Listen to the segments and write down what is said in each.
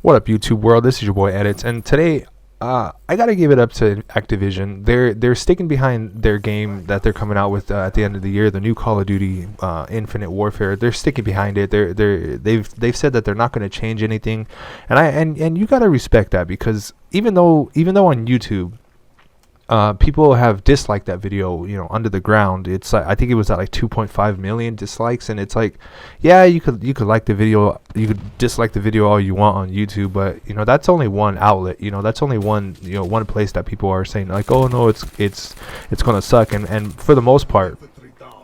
What up, YouTube world? This is your boy Edits, and today I gotta give it up to Activision. They're sticking behind their game that they're coming out with at the end of the year, the new Call of Duty Infinite Warfare. They're sticking behind it. They've said that they're not going to change anything, and you gotta respect that, because even though on YouTube, people have disliked that video, under the ground. It's like, I think it was at like 2.5 million dislikes, and it's like, yeah, you could like the video, you could dislike the video all you want on YouTube, but that's only one outlet. That's only one place that people are saying like, oh no, it's gonna suck, and for the most part,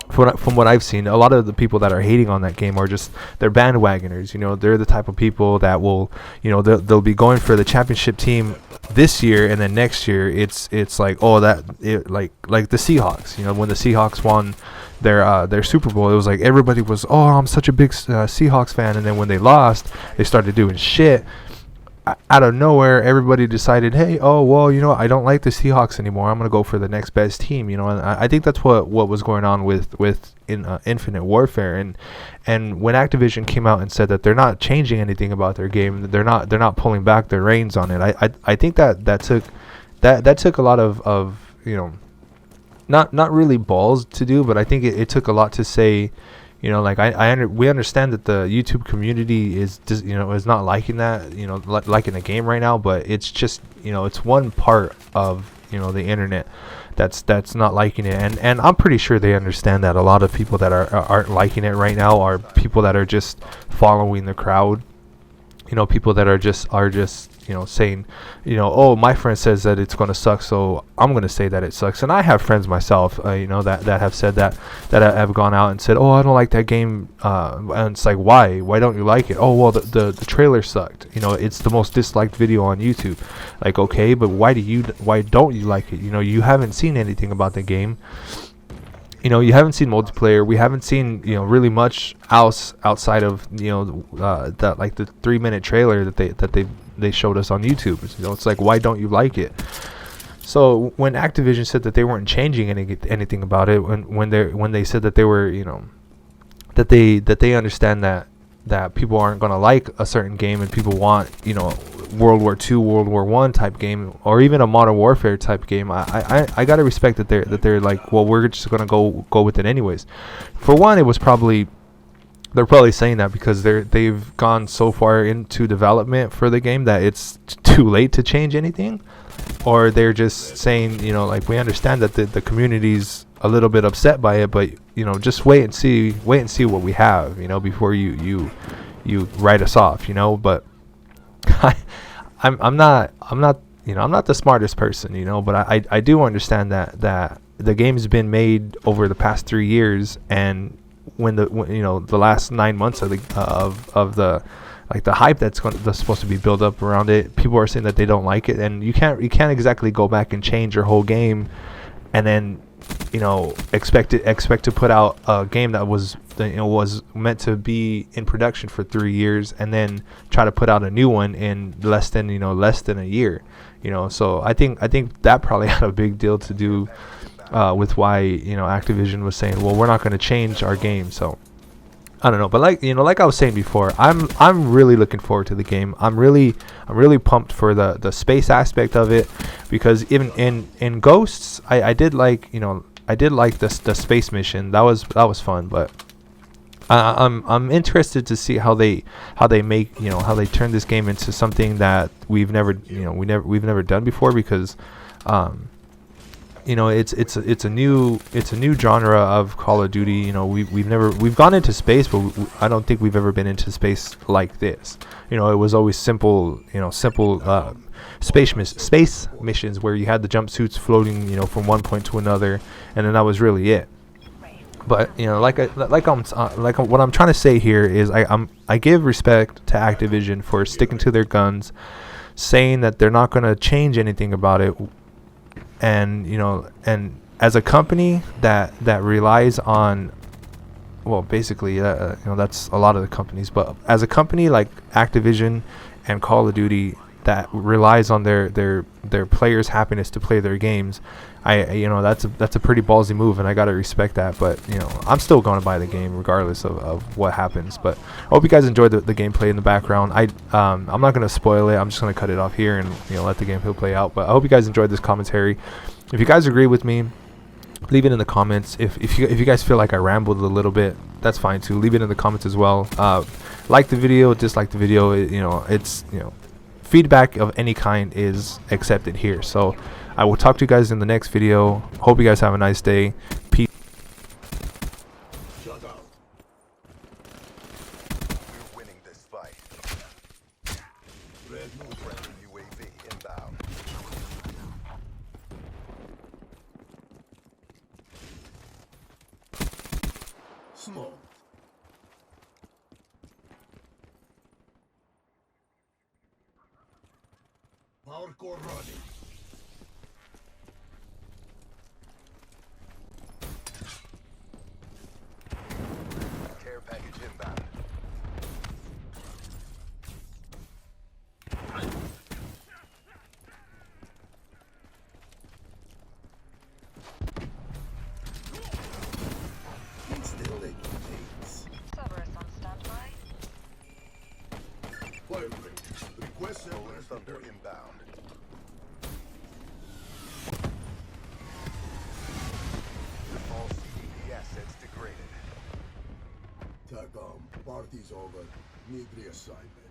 from what I've seen, a lot of the people that are hating on that game are just, they're bandwagoners. They're the type of people that will, they'll be going for the championship team this year, and then next year it's like, oh, like the Seahawks. When the Seahawks won their Super Bowl, it was like everybody was, oh, I'm such a big Seahawks fan, and then when they lost, they started doing shit. Out of nowhere, everybody decided, hey, oh well, I don't like the Seahawks anymore. I'm gonna go for the next best team. And I think that's what was going on with Infinite Warfare. And when Activision came out and said that they're not changing anything about their game, they're not pulling back their reins on it. I think that took a lot of not really balls to do, but I think it took a lot to say. Like we understand that the YouTube community is just, is not liking that, liking the game right now, but it's just, it's one part of, the internet that's not liking it, and I'm pretty sure they understand that a lot of people that aren't liking it right now are people that are just following the crowd. People that are just saying, oh, my friend says that it's going to suck, so I'm going to say that it sucks. And I have friends myself, that have said that have gone out and said, oh, I don't like that game. And it's like, why don't you like it? Oh, well, the trailer sucked. It's the most disliked video on YouTube. Like, okay, but why don't you like it? You haven't seen anything about the game. You haven't seen multiplayer. We haven't seen, really much else outside of, that, like, the 3-minute trailer that they showed us on YouTube. It's like, why don't you like it? So when Activision said that they weren't changing anything about it, when they said that they were, that they understand that people aren't going to like a certain game, and people want, World War II, World War I type game, or even a Modern Warfare type game, I gotta respect that they're like, well, we're just gonna go with it anyways. For one, they're probably saying that because they've gone so far into development for the game that it's too late to change anything, or they're just saying, like, we understand that the community's a little bit upset by it, but just wait and see what we have, before you write us off, but I'm not the smartest person, but I do understand that the game's been made over the past 3 years, and when the last 9 months of the like the hype that's supposed to be built up around it, people are saying that they don't like it, and you can't exactly go back and change your whole game, and then expect to put out a game that was meant to be in production for 3 years, and then try to put out a new one in less than a year. So I think that probably had a big deal to do with why Activision was saying, well, we're not going to change our game. So I don't know, but like I was saying before, I'm really looking forward to the game. I'm really pumped for the space aspect of it, because even in Ghosts, I did like the space mission. That was fun, but I'm interested to see how they make how they turn this game into something that we've never done before, because it's a new genre of Call of Duty. We've gone into space, but I don't think we've ever been into space like this. It was always simple space missions where you had the jumpsuits floating from one point to another, and then that was really it. But what I'm trying to say here is I give respect to Activision for sticking to their guns, saying that they're not going to change anything about it. And and as a company that relies on, well, basically that's a lot of the companies, but as a company like Activision and Call of Duty that relies on their players' happiness to play their games, that's a pretty ballsy move, and I gotta respect that. But I'm still gonna buy the game regardless of what happens. But I hope you guys enjoyed the gameplay in the background. I'm not gonna spoil it. I'm just gonna cut it off here and let the gameplay play out. But I hope you guys enjoyed this commentary. If you guys agree with me, leave it in the comments. If you guys feel like I rambled a little bit, that's fine too. Leave it in the comments as well. Like the video, dislike the video. It's feedback of any kind is accepted here. So I will talk to you guys in the next video. Hope you guys have a nice day. Peace. Shut up. We're winning this fight. Red move, friendly UAV inbound. Smoke. Power core running. Care package inbound. Instilling things. Cerberus on standby. Fire rate. Request Rolling thunder inbound. All CDP assets degraded. TACOM, party's over. Need reassignment.